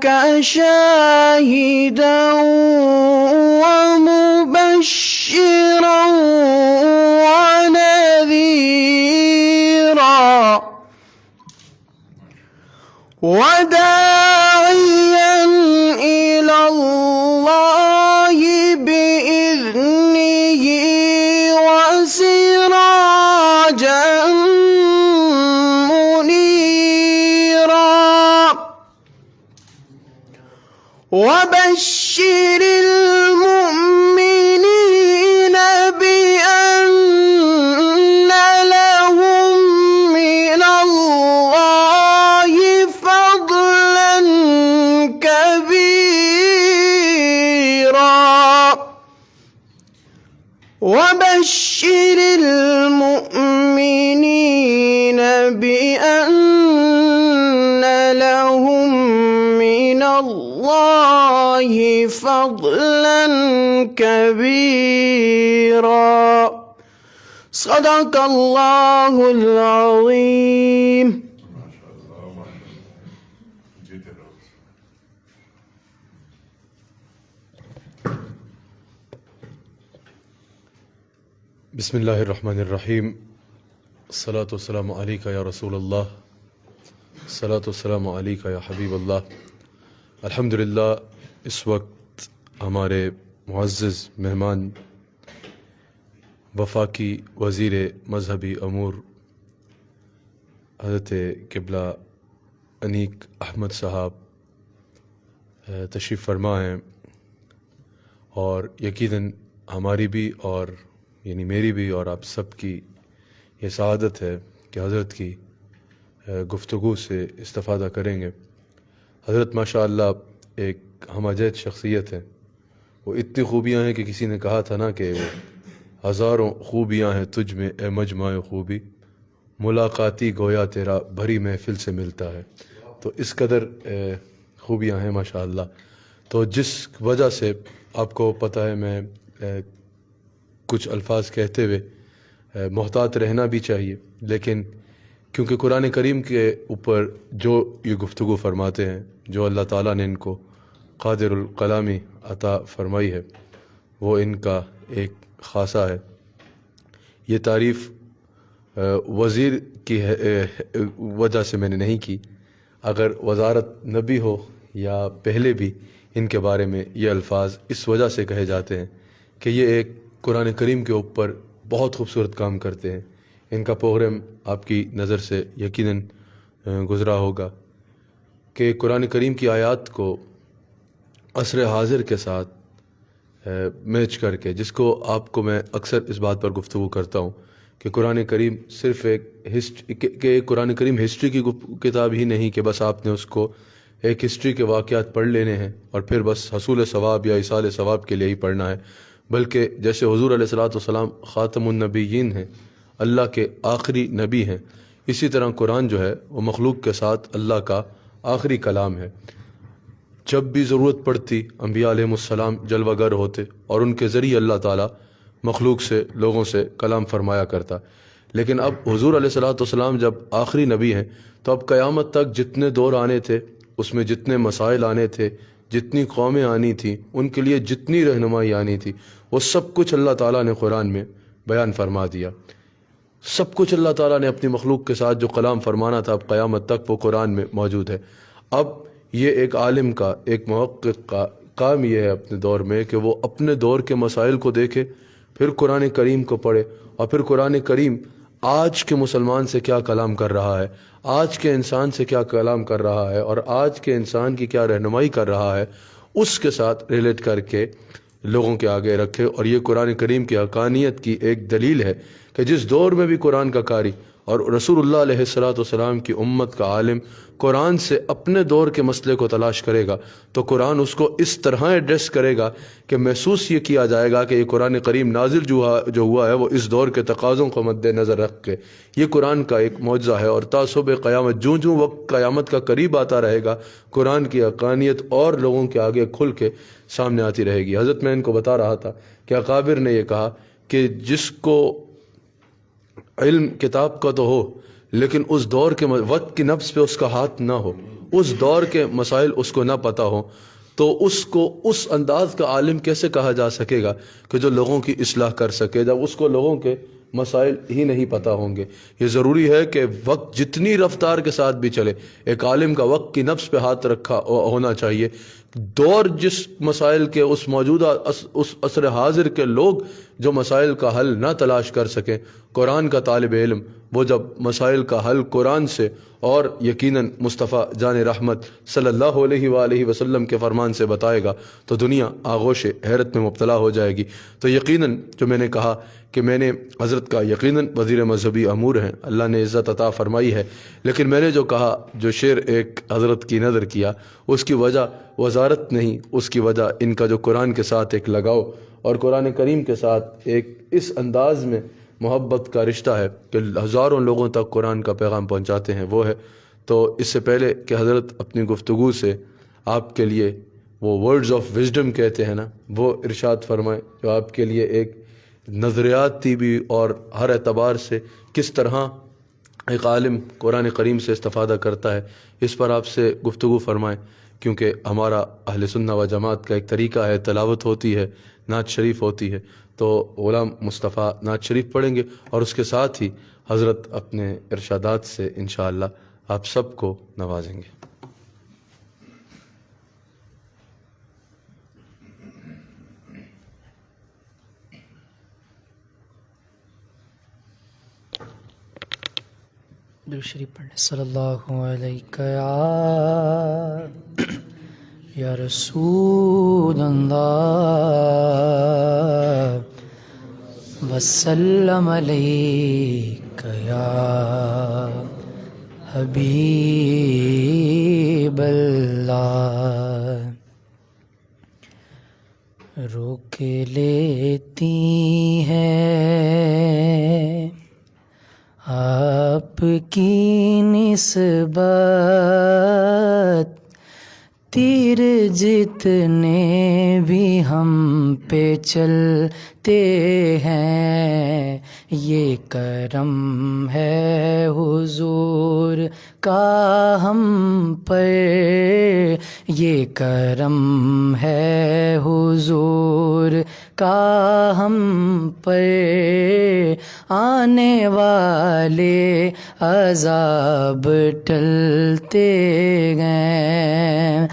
أرسلناك شاهدا ومبشرا ونذيرا وداعيا إلى الله بإذنه وسراجا منيرا وبشر المؤمنين بأن لهم من الله فضلا كبيرا وبشر المؤمنين بأن لهم من الله فضلا كبيرا صدق الله العظيم. بسم الله الرحمن الرحیم. الصلاة والسلام علیکہ یا رسول اللہ، الصلاة والسلام علیکہ یا حبیب اللہ. الحمدللہ اس وقت ہمارے معزز مہمان وفاقی وزیر مذہبی امور حضرت قبلہ انیق احمد صاحب تشریف فرما ہیں، اور یقیناً ہماری بھی اور یعنی میری بھی اور آپ سب کی یہ سعادت ہے کہ حضرت کی گفتگو سے استفادہ کریں گے. حضرت ماشاءاللہ ایک ہم عجیب شخصیت ہے. وہ اتنی خوبیاں ہیں کہ کسی نے کہا تھا نا کہ وہ ہزاروں خوبیاں ہیں تجھ میں اے مجمع خوبی، ملاقاتی گویا تیرا بھری محفل سے ملتا ہے. تو اس قدر خوبیاں ہیں ماشاءاللہ. تو جس وجہ سے آپ کو پتہ ہے میں کچھ الفاظ کہتے ہوئے محتاط رہنا بھی چاہیے، لیکن کیونکہ قرآن کریم کے اوپر جو یہ گفتگو فرماتے ہیں، جو اللہ تعالیٰ نے ان کو قادر الکلامی عطا فرمائی ہے، وہ ان کا ایک خاصہ ہے. یہ تعریف وزیر کی وجہ سے میں نے نہیں کی. اگر وزارت نبی ہو یا پہلے بھی ان کے بارے میں یہ الفاظ اس وجہ سے کہے جاتے ہیں کہ یہ ایک قرآن کریم کے اوپر بہت خوبصورت کام کرتے ہیں. ان کا پروگرام آپ کی نظر سے یقیناً گزرا ہوگا کہ قرآن کریم کی آیات کو عصر حاضر کے ساتھ میچ کر کے، جس کو آپ کو میں اکثر اس بات پر گفتگو کرتا ہوں کہ قرآن کریم صرف قرآن کریم ہسٹری کی کتاب ہی نہیں کہ بس آپ نے اس کو ایک ہسٹری کے واقعات پڑھ لینے ہیں اور پھر بس حصول ثواب یا ایصال ثواب کے لیے ہی پڑھنا ہے، بلکہ جیسے حضور علیہ الصلاۃ والسلام خاتم النبیین ہیں، اللہ کے آخری نبی ہیں، اسی طرح قرآن جو ہے وہ مخلوق کے ساتھ اللہ کا آخری کلام ہے. جب بھی ضرورت پڑتی انبیاء علیہ السلام جلوہ گر ہوتے اور ان کے ذریعے اللہ تعالیٰ مخلوق سے، لوگوں سے کلام فرمایا کرتا. لیکن اب حضور علیہ الصلاۃ والسلام جب آخری نبی ہیں تو اب قیامت تک جتنے دور آنے تھے، اس میں جتنے مسائل آنے تھے، جتنی قومیں آنی تھیں، ان کے لیے جتنی رہنمائی آنی تھی، وہ سب کچھ اللہ تعالیٰ نے قرآن میں بیان فرما دیا. سب کچھ اللہ تعالیٰ نے اپنی مخلوق کے ساتھ جو کلام فرمانا تھا اب قیامت تک وہ قرآن میں موجود ہے. اب یہ ایک عالم کا، ایک محقق کا کام یہ ہے اپنے دور میں کہ وہ اپنے دور کے مسائل کو دیکھے، پھر قرآن کریم کو پڑھے، اور پھر قرآن کریم آج کے مسلمان سے کیا کلام کر رہا ہے، آج کے انسان سے کیا کلام کر رہا ہے، اور آج کے انسان کی کیا رہنمائی کر رہا ہے، اس کے ساتھ ریلیٹ کر کے لوگوں کے آگے رکھے. اور یہ قرآن کریم کی حقانیت کی ایک دلیل ہے کہ جس دور میں بھی قرآن کا قاری اور رسول اللہ علیہ السلام کی امت کا عالم قرآن سے اپنے دور کے مسئلے کو تلاش کرے گا تو قرآن اس کو اس طرح ایڈریس کرے گا کہ محسوس یہ کیا جائے گا کہ یہ قرآن کریم نازل جو ہوا ہے وہ اس دور کے تقاضوں کو مد نظر رکھ کے یہ قرآن کا ایک معجزہ ہے. اور تعصب قیامت جوں وقت قیامت کا قریب آتا رہے گا قرآن کی حقانیت اور لوگوں کے آگے کھل کے سامنے آتی رہے گی. حضرت میں ان کو بتا رہا تھا کہ اکابر نے یہ کہا کہ جس کو علم کتاب کا تو ہو لیکن اس دور کے وقت کی نفس پہ اس کا ہاتھ نہ ہو، اس دور کے مسائل اس کو نہ پتہ ہوں تو اس کو اس انداز کا عالم کیسے کہا جا سکے گا کہ جو لوگوں کی اصلاح کر سکے، جب اس کو لوگوں کے مسائل ہی نہیں پتہ ہوں گے۔ یہ ضروری ہے کہ وقت جتنی رفتار کے ساتھ بھی چلے، ایک عالم کا وقت کی نفس پہ ہاتھ رکھا ہونا چاہیے۔ دور جس مسائل کے اس موجودہ اس عصر حاضر کے لوگ جو مسائل کا حل نہ تلاش کر سکیں، قرآن کا طالب علم وہ جب مسائل کا حل قرآن سے اور یقیناً مصطفیٰ جان رحمت صلی اللہ علیہ وآلہ وسلم کے فرمان سے بتائے گا تو دنیا آغوش حیرت میں مبتلا ہو جائے گی۔ تو یقیناً جو میں نے کہا کہ میں نے حضرت کا یقیناً وزیر مذہبی امور ہیں، اللہ نے عزت عطا فرمائی ہے، لیکن میں نے جو کہا، جو شعر ایک حضرت کی نظر کیا، اس کی وجہ وزارت نہیں، اس کی وجہ ان کا جو قرآن کے ساتھ ایک لگاؤ اور قرآن کریم کے ساتھ ایک اس انداز میں محبت کا رشتہ ہے کہ ہزاروں لوگوں تک قرآن کا پیغام پہنچاتے ہیں، وہ ہے۔ تو اس سے پہلے کہ حضرت اپنی گفتگو سے آپ کے لیے وہ ورڈز آف وزڈم کہتے ہیں نا، وہ ارشاد فرمائیں، جو آپ کے لیے ایک نظریاتی بھی اور ہر اعتبار سے کس طرح ایک عالم قرآن کریم سے استفادہ کرتا ہے، اس پر آپ سے گفتگو فرمائیں، کیونکہ ہمارا اہل سنہ و جماعت کا ایک طریقہ ہے، تلاوت ہوتی ہے، نعت شریف ہوتی ہے، تو غلام مصطفیٰ نعت شریف پڑھیں گے اور اس کے ساتھ ہی حضرت اپنے ارشادات سے انشاءاللہ آپ سب کو نوازیں گے۔ درود شریف پڑھیں۔ صلی اللہ علیہ یا رسول اللہ وسلم علیک یا حبیب اللہ۔ روک لیتی ہیں آپ کی نسبت تیر جتنے بھی ہم پہ چلتے ہیں، یہ کرم ہے حضور کا ہم پر، یہ کرم ہے حضور کا ہم پر، آنے والے عذاب ٹلتے گئے،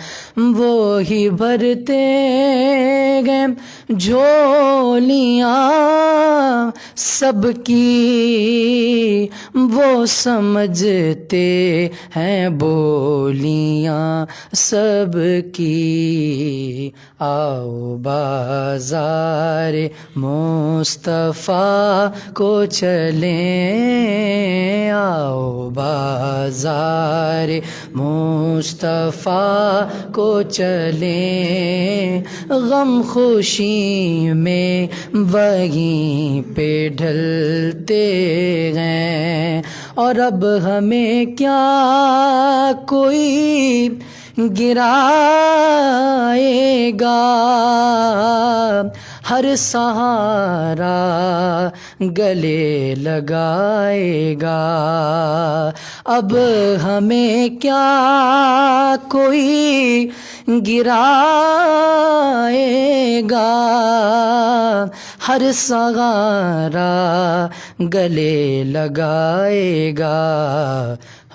وہی بھرتے گئے جھولیاں سب کی، وہ سمجھتے ہیں بولیاں سب کی۔ آؤ بازار مصطفیٰ کو چلیں، آؤ بازار مصطفیٰ کو چلیں، غم خوشی میں وہیں پہ ڈھلتے گئے، اور اب ہمیں کیا کوئی گرائے گا، ہر سہارا گلے لگائے گا، اب ہمیں کیا کوئی گرائے گا، ہر سہارا گلے لگائے گا۔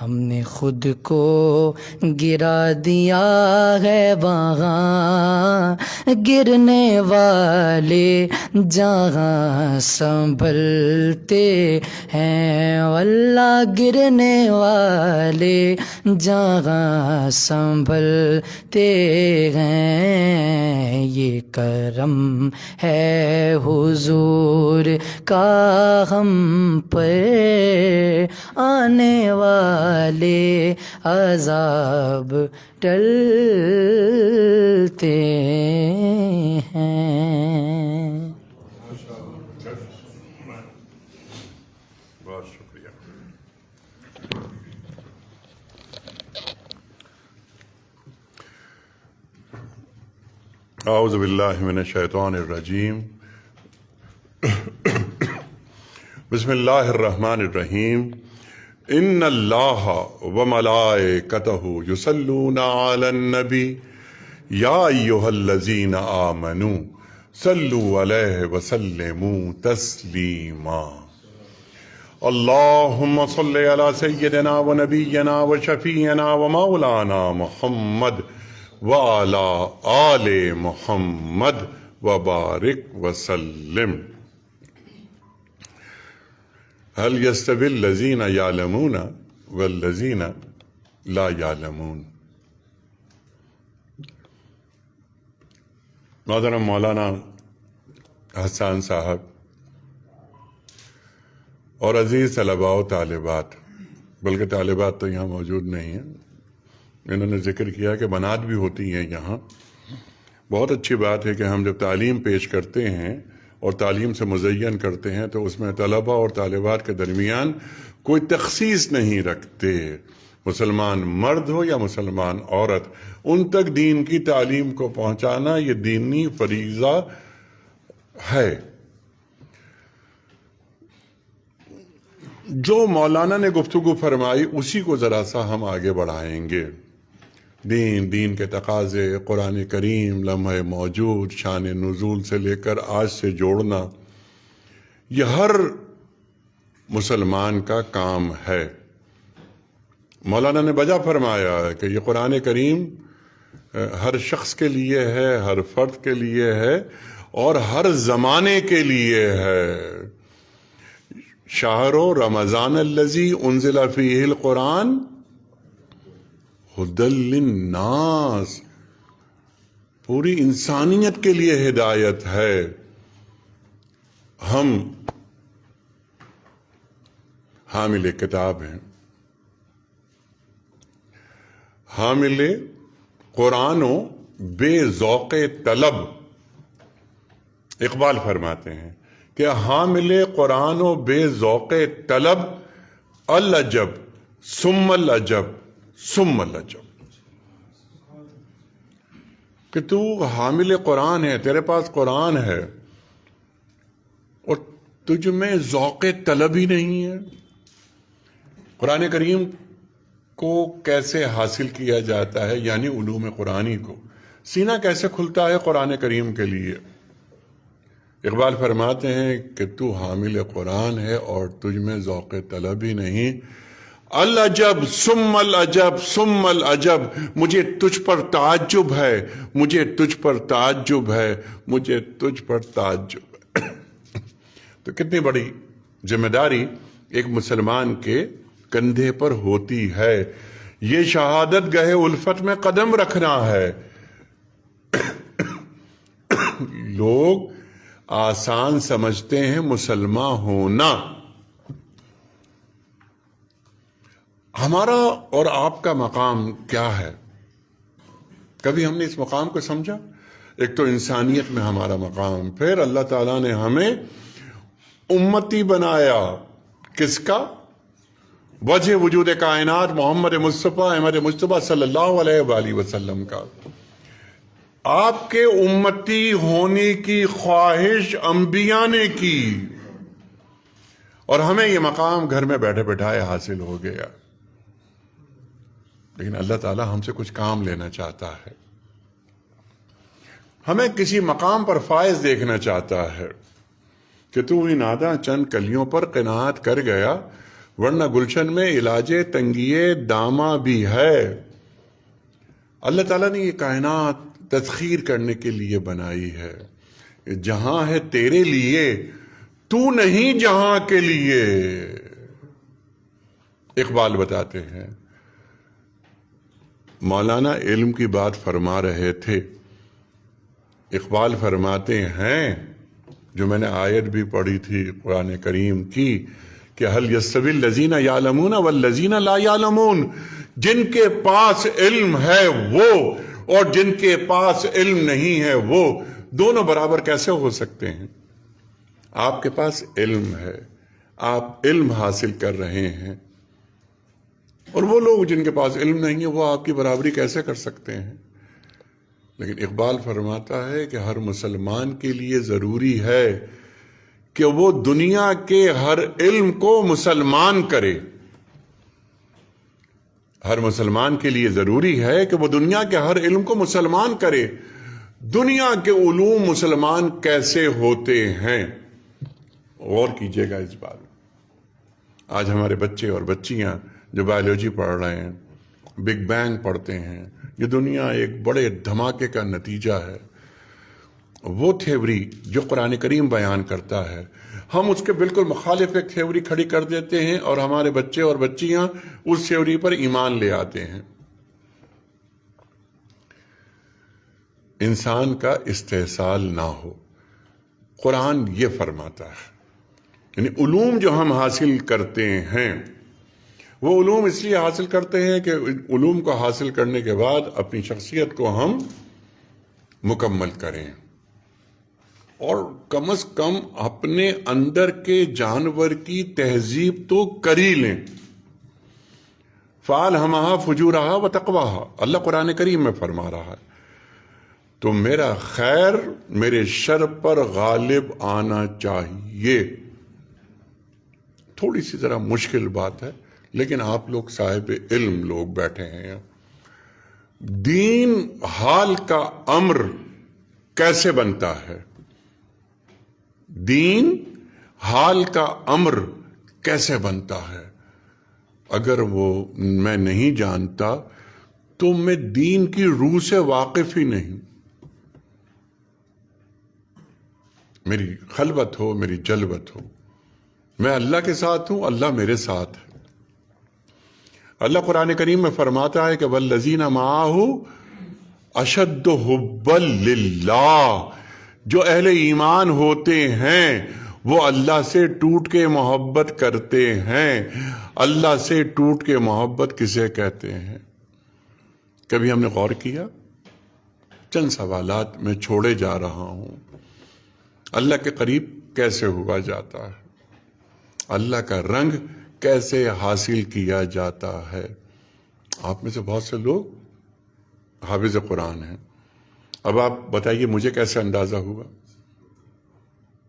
ہم نے خود کو گرا دیا ہے وہاں، گرنے والے جہاں سنبھلتے ہیں، واللہ گرنے والے جہاں سنبھلتے ہیں، یہ کرم ہے حضور کا ہم پر، آنے والے عذاب ٹلتے ہیں۔ بہت شکریہ۔ اعوذ باللہ من الشیطان الرجیم، بسم اللہ الرحمن الرحیم۔ ان اللہ وملائکتہ یصلون علی النبی یا ایھا الذین آمنوا صلوا علیہ وسلموا تسلیما اللہم صل علی سیدنا و نبینا و شفیعنا و مولانا محمد وعلی آل محمد وبارک وسلم هل يستوي الذين يعلمون والذين لا يعلمون. محترم مولانا حسان صاحب اور عزیز طلباء و طالبات، بلکہ طالبات تو یہاں موجود نہیں ہیں، انہوں نے ذکر کیا کہ بنات بھی ہوتی ہیں یہاں. بہت اچھی بات ہے کہ ہم جب تعلیم پیش کرتے ہیں اور تعلیم سے مزین کرتے ہیں تو اس میں طلباء اور طالبات کے درمیان کوئی تخصیص نہیں رکھتے. مسلمان مرد ہو یا مسلمان عورت، ان تک دین کی تعلیم کو پہنچانا یہ دینی فریضہ ہے. جو مولانا نے گفتگو فرمائی اسی کو ذرا سا ہم آگے بڑھائیں گے. دین کے تقاضے، قرآن کریم، لمحہ موجود، شان نزول سے لے کر آج سے جوڑنا، یہ ہر مسلمان کا کام ہے. مولانا نے بجا فرمایا کہ یہ قرآن کریم ہر شخص کے لیے ہے، ہر فرد کے لیے ہے اور ہر زمانے کے لیے ہے. شہر رمضان الذی انزل فیہ القرآن ہدی للناس، پوری انسانیت کے لیے ہدایت ہے. ہم حامل کتاب ہیں، حامل قرآن و بے ذوق طلب. اقبال فرماتے ہیں کہ حامل قرآن و بے ذوق طلب، العجب ثم العجب ثم العجب. کہ تو حامل قرآن ہے، تیرے پاس قرآن ہے اور تجھ میں ذوق طلب ہی نہیں ہے. قرآن کریم کو کیسے حاصل کیا جاتا ہے، یعنی علوم قرآنی کو سینہ کیسے کھلتا ہے قرآن کریم کے لیے. اقبال فرماتے ہیں کہ تو حامل قرآن ہے اور تجھ میں ذوق طلب ہی نہیں. العجب ثم العجب ثم العجب، مجھے تجھ پر تعجب ہے، مجھے تجھ پر تعجب ہے، مجھے تجھ پر تعجب ہے. تو کتنی بڑی ذمہ داری ایک مسلمان کے کندھے پر ہوتی ہے. یہ شہادت گہے الفت میں قدم رکھنا ہے. لوگ آسان سمجھتے ہیں مسلمان ہونا. ہمارا اور آپ کا مقام کیا ہے؟ کبھی ہم نے اس مقام کو سمجھا؟ ایک تو انسانیت میں ہمارا مقام، پھر اللہ تعالیٰ نے ہمیں امتی بنایا. کس کا؟ وجہ وجود کائنات محمد مصطفیٰ احمد مصطفیٰ صلی اللہ علیہ وآلہ وسلم کا. آپ کے امتی ہونے کی خواہش انبیاء نے کی اور ہمیں یہ مقام گھر میں بیٹھے بیٹھائے حاصل ہو گیا. لیکن اللہ تعالیٰ ہم سے کچھ کام لینا چاہتا ہے، ہمیں کسی مقام پر فائز دیکھنا چاہتا ہے کہ تو ہی ناداں چند کلیوں پر قناعت کر گیا، ورنہ گلشن میں علاج تنگیے دامہ بھی ہے. اللہ تعالیٰ نے یہ کائنات تسخیر کرنے کے لیے بنائی ہے. جہاں ہے تیرے لیے، تو نہیں جہاں کے لیے. اقبال بتاتے ہیں، مولانا علم کی بات فرما رہے تھے. اقبال فرماتے ہیں، جو میں نے آیت بھی پڑھی تھی قرآن کریم کی، کہ هل يستوي الذين يعلمون والذين لا يعلمون، جن کے پاس علم ہے وہ اور جن کے پاس علم نہیں ہے وہ دونوں برابر کیسے ہو سکتے ہیں؟ آپ کے پاس علم ہے، آپ علم حاصل کر رہے ہیں، اور وہ لوگ جن کے پاس علم نہیں ہے وہ آپ کی برابری کیسے کر سکتے ہیں؟ لیکن اقبال فرماتا ہے کہ ہر مسلمان کے لیے ضروری ہے کہ وہ دنیا کے ہر علم کو مسلمان کرے. ہر مسلمان کے لیے ضروری ہے کہ وہ دنیا کے ہر علم کو مسلمان کرے. دنیا کے علوم مسلمان کیسے ہوتے ہیں؟ غور کیجئے گا اس بات. آج ہمارے بچے اور بچیاں جو بایولوجی پڑھ رہے ہیں، بگ بینگ پڑھتے ہیں، یہ دنیا ایک بڑے دھماکے کا نتیجہ ہے. وہ تھیوری جو قرآن کریم بیان کرتا ہے، ہم اس کے بالکل مخالف ایک تھیوری کھڑی کر دیتے ہیں اور ہمارے بچے اور بچیاں اس تھیوری پر ایمان لے آتے ہیں. انسان کا استحصال نہ ہو، قرآن یہ فرماتا ہے. یعنی علوم جو ہم حاصل کرتے ہیں، وہ علوم اس لیے حاصل کرتے ہیں کہ علوم کو حاصل کرنے کے بعد اپنی شخصیت کو ہم مکمل کریں، اور کم از کم اپنے اندر کے جانور کی تہذیب تو کر ہی لیں. فَأَلْهَمَهَا فُجُورَهَا وَتَقْوَاهَا، اللہ قرآن کریم میں فرما رہا ہے. تو میرا خیر میرے شر پر غالب آنا چاہیے. تھوڑی سی ذرا مشکل بات ہے، لیکن آپ لوگ صاحب علم لوگ بیٹھے ہیں. دین حال کا امر کیسے بنتا ہے؟ دین حال کا امر کیسے بنتا ہے؟ اگر وہ میں نہیں جانتا تو میں دین کی روح سے واقف ہی نہیں. میری خلوت ہو، میری جلوت ہو، میں اللہ کے ساتھ ہوں، اللہ میرے ساتھ ہے. اللہ قرآن کریم میں فرماتا ہے کہ وَالَّذِينَ مَعَهُ أَشَدُّ حُبًّا لِلَّهِ، جو اہل ایمان ہوتے ہیں وہ اللہ سے ٹوٹ کے محبت کرتے ہیں. اللہ سے ٹوٹ کے محبت کسے کہتے ہیں؟ کبھی ہم نے غور کیا؟ چند سوالات میں چھوڑے جا رہا ہوں. اللہ کے قریب کیسے ہوا جاتا ہے؟ اللہ کا رنگ کیسے حاصل کیا جاتا ہے؟ آپ میں سے بہت سے لوگ حافظ قرآن ہیں. اب آپ بتائیے مجھے کیسے اندازہ ہوا؟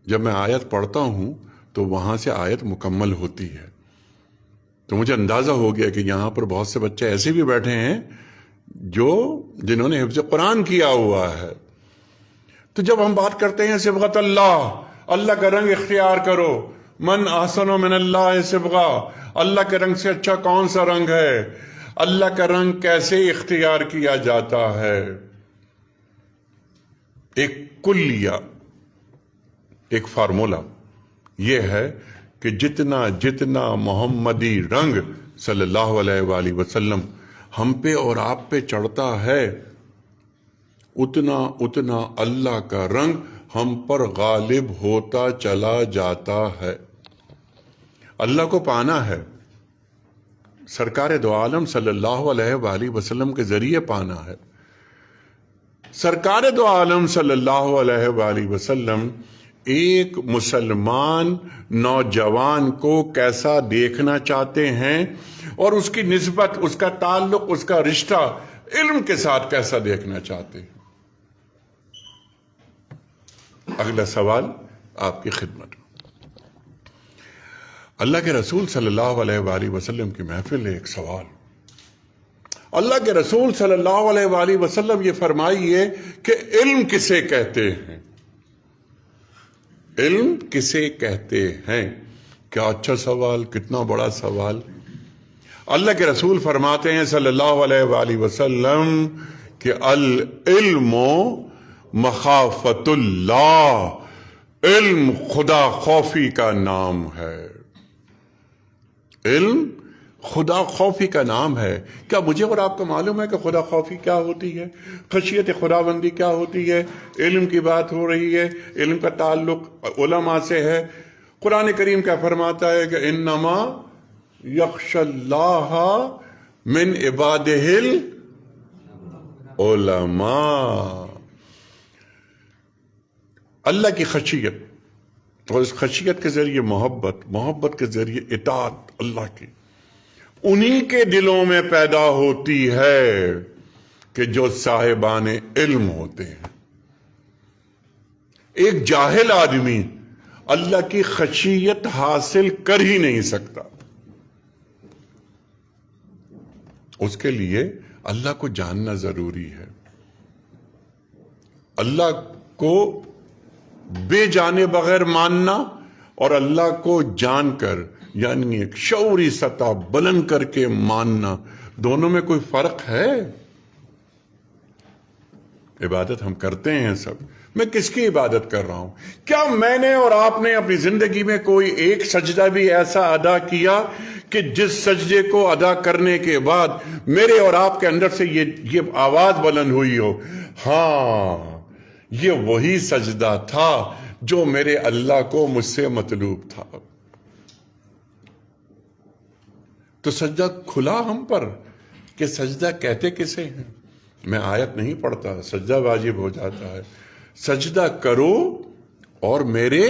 جب میں آیت پڑھتا ہوں تو وہاں سے آیت مکمل ہوتی ہے، تو مجھے اندازہ ہو گیا کہ یہاں پر بہت سے بچے ایسے بھی بیٹھے ہیں جنہوں نے حفظ قرآن کیا ہوا ہے. تو جب ہم بات کرتے ہیں صبغت اللہ، اللہ کا رنگ اختیار کرو، من احسن من اللہ صبغہ، اللہ کے رنگ سے اچھا کون سا رنگ ہے؟ اللہ کا رنگ کیسے اختیار کیا جاتا ہے؟ ایک کلیہ، ایک فارمولا یہ ہے کہ جتنا محمدی رنگ صلی اللہ علیہ وآلہ وسلم ہم پہ اور آپ پہ چڑھتا ہے، اتنا اللہ کا رنگ ہم پر غالب ہوتا چلا جاتا ہے. اللہ کو پانا ہے، سرکار دو عالم صلی اللہ علیہ وآلہ وسلم کے ذریعے پانا ہے. سرکار دو عالم صلی اللہ علیہ وآلہ وسلم ایک مسلمان نوجوان کو کیسا دیکھنا چاہتے ہیں، اور اس کی نسبت، اس کا تعلق، اس کا رشتہ علم کے ساتھ کیسا دیکھنا چاہتے ہیں. اگلا سوال آپ کی خدمت میں. اللہ کے رسول صلی اللہ علیہ وآلہ وسلم کی محفل ہے. ایک سوال، اللہ کے رسول صلی اللہ علیہ وآلہ وسلم یہ فرمائیے کہ علم کسے کہتے ہیں؟ علم کسے کہتے ہیں؟ کیا اچھا سوال، کتنا بڑا سوال. اللہ کے رسول فرماتے ہیں صلی اللہ علیہ وآلہ وسلم کہ العلم مخافت اللہ، علم خدا خوفی کا نام ہے. علم خدا خوفی کا نام ہے. کیا مجھے اور آپ کو معلوم ہے کہ خدا خوفی کیا ہوتی ہے؟ خشیت خداوندی کیا ہوتی ہے؟ علم کی بات ہو رہی ہے، علم کا تعلق علماء سے ہے. قرآن کریم کیا فرماتا ہے کہ انما یخشی اللہ من عبادہ العلماء. اللہ کی خشیت، اور اس خشیت کے ذریعے محبت کے ذریعے اطاعت اللہ کی، انہی کے دلوں میں پیدا ہوتی ہے کہ جو صاحبان علم ہوتے ہیں. ایک جاہل آدمی اللہ کی خشیت حاصل کر ہی نہیں سکتا. اس کے لیے اللہ کو جاننا ضروری ہے. اللہ کو بے جانے بغیر ماننا اور اللہ کو جان کر یعنی ایک شعوری سطح بلند کر کے ماننا، دونوں میں کوئی فرق ہے؟ عبادت ہم کرتے ہیں سب. میں کس کی عبادت کر رہا ہوں؟ کیا میں نے اور آپ نے اپنی زندگی میں کوئی ایک سجدہ بھی ایسا ادا کیا کہ جس سجدے کو ادا کرنے کے بعد میرے اور آپ کے اندر سے یہ آواز بلند ہوئی ہو، ہاں یہ وہی سجدہ تھا جو میرے اللہ کو مجھ سے مطلوب تھا؟ تو سجدہ کھلا ہم پر کہ سجدہ کہتے کسے ہیں. میں آیت نہیں پڑھتا، سجدہ واجب ہو جاتا ہے. سجدہ کرو اور میرے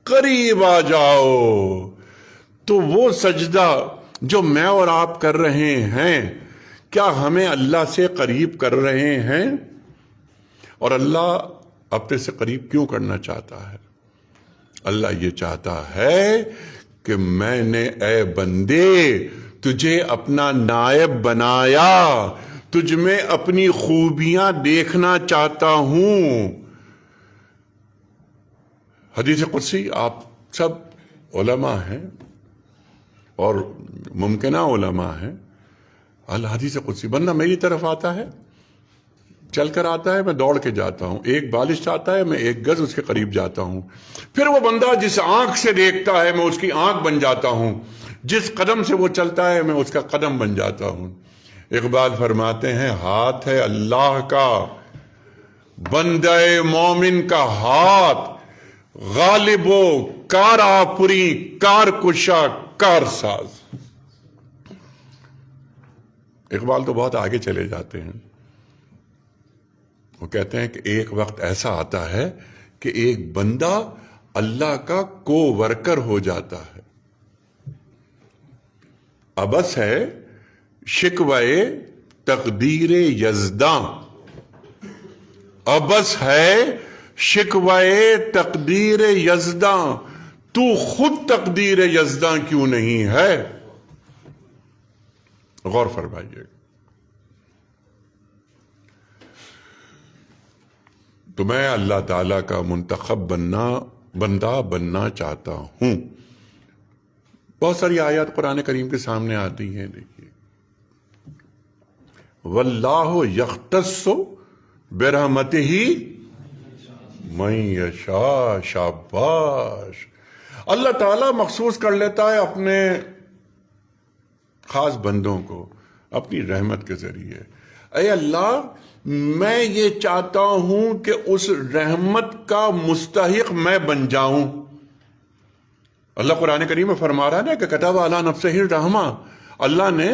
قریب آ جاؤ. تو وہ سجدہ جو میں اور آپ کر رہے ہیں، کیا ہمیں اللہ سے قریب کر رہے ہیں؟ اور اللہ اپنے سے قریب کیوں کرنا چاہتا ہے؟ اللہ یہ چاہتا ہے کہ میں نے اے بندے تجھے اپنا نائب بنایا، تجھ میں اپنی خوبیاں دیکھنا چاہتا ہوں. حدیث قدسی آپ سب علماء ہیں اور ممکنہ علماء ہیں. الحدیث قدسی، بندہ میری طرف آتا ہے، چل کر آتا ہے، میں دوڑ کے جاتا ہوں. ایک بالش آتا ہے، میں ایک گز اس کے قریب جاتا ہوں. پھر وہ بندہ جس آنکھ سے دیکھتا ہے میں اس کی آنکھ بن جاتا ہوں، جس قدم سے وہ چلتا ہے میں اس کا قدم بن جاتا ہوں. اقبال فرماتے ہیں ہاتھ ہے اللہ کا، بندہ مومن کا ہاتھ، غالب و کار آفری، کار کشا، کار ساز. اقبال تو بہت آگے چلے جاتے ہیں. وہ کہتے ہیں کہ ایک وقت ایسا آتا ہے کہ ایک بندہ اللہ کا کو ورکر ہو جاتا ہے. ابس ہے شکوے تقدیر یزداں، ابس ہے شکوے تقدیر یزداں، تو خود تقدیر یزداں کیوں نہیں ہے؟ غور فرمائیے. تو میں اللہ تعالیٰ کا منتخب بندہ بننا چاہتا ہوں. بہت ساری آیات قرآن کریم کے سامنے آتی ہیں. دیکھیے، واللہ یختص برحمتہ من یشاء. شاباش، اللہ تعالیٰ مخصوص کر لیتا ہے اپنے خاص بندوں کو اپنی رحمت کے ذریعے. اے اللہ، میں یہ چاہتا ہوں کہ اس رحمت کا مستحق میں بن جاؤں. اللہ قرآن کریم میں فرما رہا ہے نا کہ کتب علی نفسہ الرحمہ، اللہ نے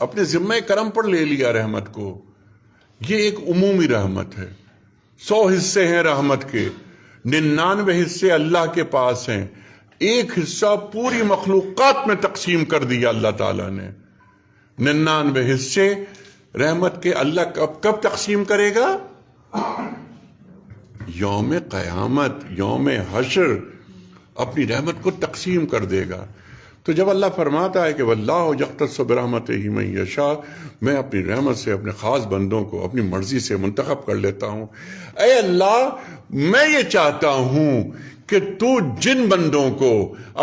اپنے ذمہ کرم پر لے لیا رحمت کو. یہ ایک عمومی رحمت ہے. 100 حصے ہیں رحمت کے، 99 حصے اللہ کے پاس ہیں. ایک حصہ پوری مخلوقات میں تقسیم کر دیا اللہ تعالیٰ نے. 99 حصے رحمت کے اللہ کب تقسیم کرے گا؟ یوم قیامت، یوم حشر اپنی رحمت کو تقسیم کر دے گا. تو جب اللہ فرماتا ہے کہ واللہ یختص برحمتہ من یشاء، میں اپنی رحمت سے اپنے خاص بندوں کو اپنی مرضی سے منتخب کر لیتا ہوں. اے اللہ، میں یہ چاہتا ہوں کہ تو جن بندوں کو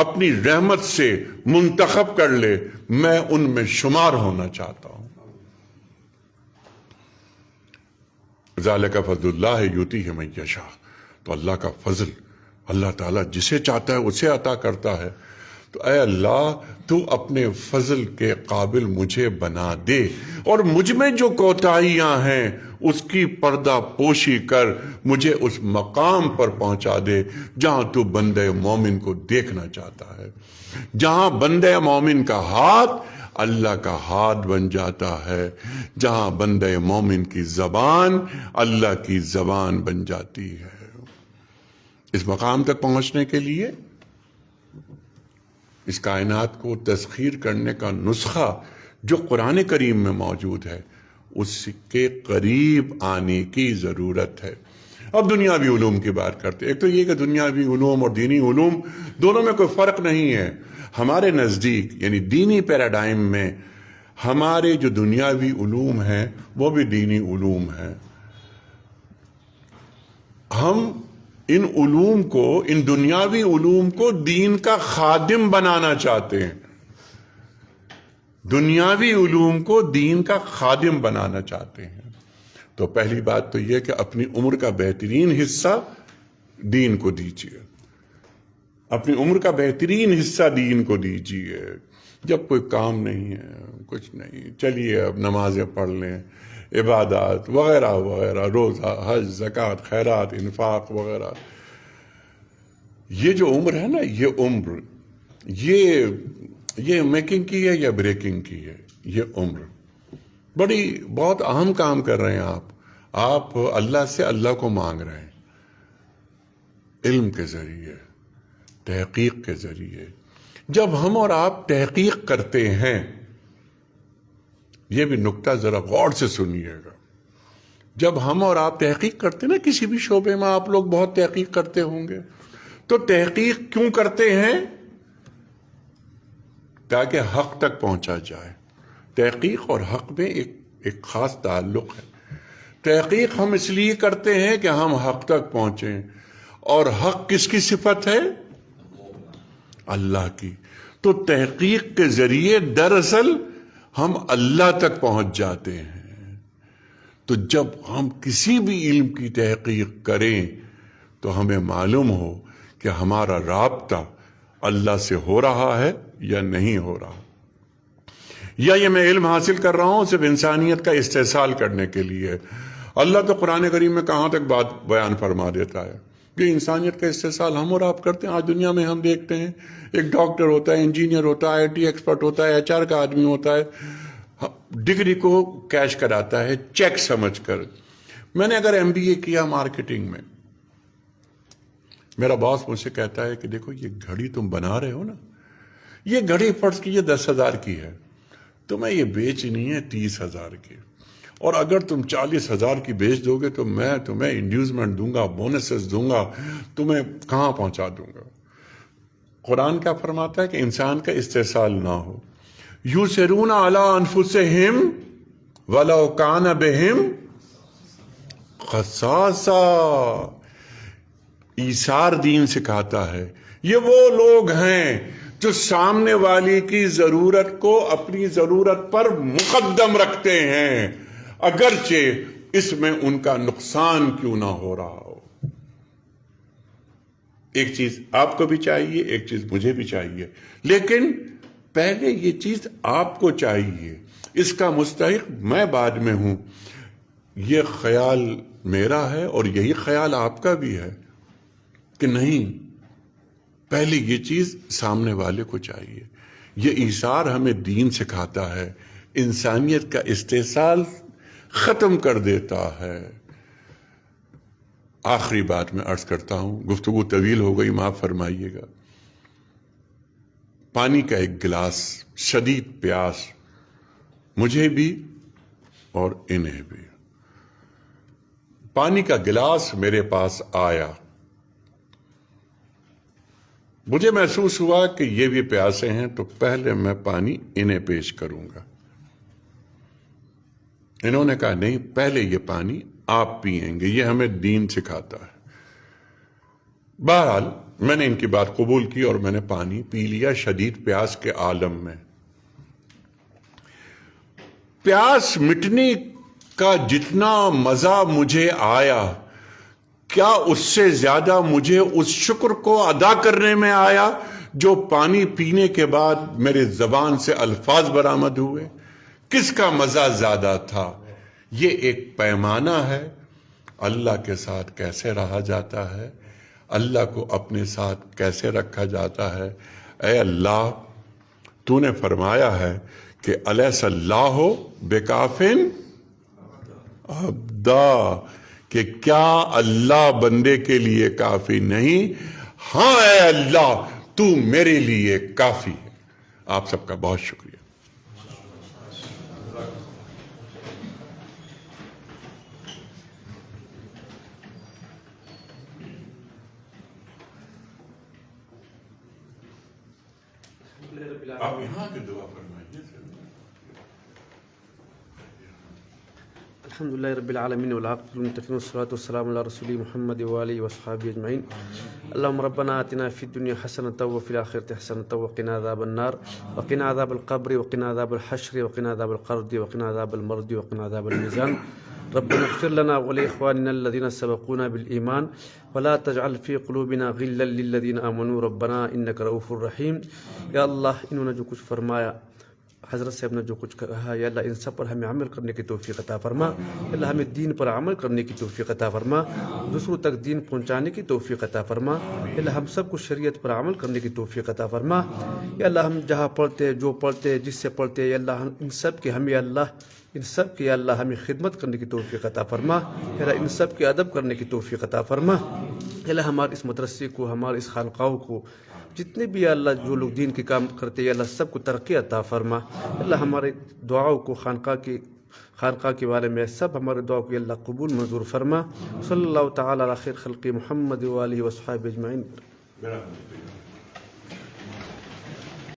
اپنی رحمت سے منتخب کر لے، میں ان میں شمار ہونا چاہتا ہوں. ذالک فضل اللہ یؤتیہ من یشاء. تو اللہ کا فضل اللہ تعالیٰ جسے چاہتا ہے اسے عطا کرتا ہے. تو اے اللہ، تو اپنے فضل کے قابل مجھے بنا دے، اور مجھ میں جو کوتاہیاں ہیں اس کی پردہ پوشی کر مجھے اس مقام پر پہنچا دے جہاں تو بندے مومن کو دیکھنا چاہتا ہے، جہاں بندے مومن کا ہاتھ اللہ کا ہاتھ بن جاتا ہے، جہاں بندے مومن کی زبان اللہ کی زبان بن جاتی ہے. اس مقام تک پہنچنے کے لیے اس کائنات کو تسخیر کرنے کا نسخہ جو قرآن کریم میں موجود ہے، اس کے قریب آنے کی ضرورت ہے. اب دنیاوی علوم کی بات کرتے. ایک تو یہ کہ دنیاوی علوم اور دینی علوم دونوں میں کوئی فرق نہیں ہے. ہمارے نزدیک یعنی دینی پیراڈائم میں ہمارے جو دنیاوی علوم ہیں وہ بھی دینی علوم ہیں. ہم ان علوم کو، ان دنیاوی علوم کو دین کا خادم بنانا چاہتے ہیں. دنیاوی علوم کو دین کا خادم بنانا چاہتے ہیں. تو پہلی بات تو یہ کہ اپنی عمر کا بہترین حصہ دین کو دیجیے. اپنی عمر کا بہترین حصہ دین کو دیجیے. جب کوئی کام نہیں ہے، کچھ نہیں، چلیے اب نمازیں پڑھ لیں، عبادات وغیرہ وغیرہ، روزہ، حج، زکوٰۃ، خیرات، انفاق وغیرہ. یہ جو عمر ہے نا، یہ عمر یہ میکنگ کی ہے یا بریکنگ کی ہے؟ یہ عمر بہت اہم کام کر رہے ہیں آپ اللہ سے اللہ کو مانگ رہے ہیں، علم کے ذریعے، تحقیق کے ذریعے. جب ہم اور آپ تحقیق کرتے ہیں، یہ بھی نکتہ ذرا غور سے سنیے گا، جب ہم اور آپ تحقیق کرتے ہیں نا، کسی بھی شعبے میں آپ لوگ بہت تحقیق کرتے ہوں گے، تو تحقیق کیوں کرتے ہیں؟ تاکہ حق تک پہنچا جائے. تحقیق اور حق میں ایک خاص تعلق ہے. تحقیق ہم اس لیے کرتے ہیں کہ ہم حق تک پہنچیں. اور حق کس کی صفت ہے؟ اللہ کی. تو تحقیق کے ذریعے دراصل ہم اللہ تک پہنچ جاتے ہیں. تو جب ہم کسی بھی علم کی تحقیق کریں تو ہمیں معلوم ہو کہ ہمارا رابطہ اللہ سے ہو رہا ہے یا نہیں ہو رہا. یا یہ میں علم حاصل کر رہا ہوں صرف انسانیت کا استحصال کرنے کے لیے. اللہ تو قرآن کریم میں کہاں تک بات بیان فرما دیتا ہے. یہ انسانیت کا استحصال ہم اور آپ کرتے ہیں. آج دنیا میں ہم دیکھتے ہیں ایک ڈاکٹر ہوتا ہے، انجینئر ہوتا ہے، IT ایکسپرٹ ہوتا ہے، HR کا آدمی ہوتا ہے، ڈگری کو کیش کراتا ہے چیک سمجھ کر. میں نے اگر MBA کیا مارکیٹنگ میں، میرا باس مجھ سے کہتا ہے کہ دیکھو یہ گھڑی تم بنا رہے ہو نا، یہ گھڑی فرض کیجیے 10,000 کی ہے، تمہیں یہ بیچنی ہے 30,000 کی، اور اگر تم 40,000 کی بیچ دو گے تو میں تمہیں انڈیوسمنٹ دوں گا، بونسز دوں گا، تمہیں کہاں پہنچا دوں گا. قرآن کیا فرماتا ہے کہ انسان کا استحصال نہ ہو. یُسِرُونَ عَلَىٰ أَنفُسِهِمْ وَلَوْ كَانَ بِهِمْ خَصَاصَةٌ. ایثار دین سکھاتا ہے. یہ وہ لوگ ہیں جو سامنے والی کی ضرورت کو اپنی ضرورت پر مقدم رکھتے ہیں، اگرچہ اس میں ان کا نقصان کیوں نہ ہو رہا ہو. ایک چیز آپ کو بھی چاہیے، ایک چیز مجھے بھی چاہیے، لیکن پہلے یہ چیز آپ کو چاہیے، اس کا مستحق میں بعد میں ہوں. یہ خیال میرا ہے اور یہی خیال آپ کا بھی ہے کہ نہیں، پہلے یہ چیز سامنے والے کو چاہیے. یہ ایثار ہمیں دین سکھاتا ہے، انسانیت کا استحصال ختم کر دیتا ہے. آخری بات میں عرض کرتا ہوں، گفتگو طویل ہو گئی، معاف فرمائیے گا. پانی کا ایک گلاس، شدید پیاس مجھے بھی اور انہیں بھی. پانی کا گلاس میرے پاس آیا، مجھے محسوس ہوا کہ یہ بھی پیاسے ہیں، تو پہلے میں پانی انہیں پیش کروں گا. انہوں نے کہا نہیں، پہلے یہ پانی آپ پئیں گے. یہ ہمیں دین سکھاتا ہے. بہرحال میں نے ان کی بات قبول کی اور میں نے پانی پی لیا شدید پیاس کے عالم میں. پیاس مٹنے کا جتنا مزہ مجھے آیا، کیا اس سے زیادہ مجھے اس شکر کو ادا کرنے میں آیا جو پانی پینے کے بعد میرے زبان سے الفاظ برآمد ہوئے؟ کس کا مزہ زیادہ تھا؟ یہ ایک پیمانہ ہے. اللہ کے ساتھ کیسے رہا جاتا ہے، اللہ کو اپنے ساتھ کیسے رکھا جاتا ہے. اے اللہ، تو نے فرمایا ہے کہ الیس اللہ بکافٍ عبدا، کہ کیا اللہ بندے کے لیے کافی نہیں؟ ہاں اے اللہ، تو میرے لیے کافی ہے. آپ سب کا بہت شکریہ. آپ یہاں کے دعا فرمائیے. الحمد لله رب العالمين والعاقبة للمتقين والصلاة والسلام على رسول محمد وآله وصحبه أجمعين. اللهم ربنا آتنا في الدنيا حسنة وفي الآخرة حسنة وقنا عذاب النار وقنا عذاب القبر وقنا عذاب الحشر وقنا عذاب القرد وقنا عذاب المرد وقنا عذاب الميزان. ربنا اغفر لنا ولإخواننا الذين سبقونا بالإيمان ولا تجعل في قلوبنا غلا للذين آمنوا ربنا إنك رؤوف رحيم. یا اللہ انہوں نے جو کچھ فرمایا، حضرت صاحب نے جو کچھ کہا، یا اللہ ان سب پر ہمیں عمل کرنے کی توفیق عطا فرما. یا اللہ ہمیں دین پر عمل کرنے کی توفیق عطا فرما، دوسروں تک دین پہنچانے کی توفیق عطا فرما. یا اللہ ہم سب کو شریعت پر عمل کرنے کی توفیق عطا فرما. یا اللہ ہم جہاں پڑھتے، جو پڑھتے، جس سے پڑھتے، یا اللہ ان سب کے ہمیں ان سب کی اللہ ہمیں خدمت کرنے کی توفیق عطا فرما. یا اللہ ان سب کے ادب کرنے کی توفیق عطا فرما. یا اللہ ہمارے اس مدرسے کو، ہمارے اس خانقاہوں کو، جتنے بھی یا اللہ جو لوگ دین کے کام کرتے ہیں، یا اللہ سب کو ترقی عطا فرما. یا اللہ ہمارے دعاؤں کو خانقاہ کے بارے میں سب ہمارے دعاؤں کو یا اللہ قبول منظور فرما. صلی اللہ تعالی علی خیر خلق محمد و آلہ و صحبہ اجمعین.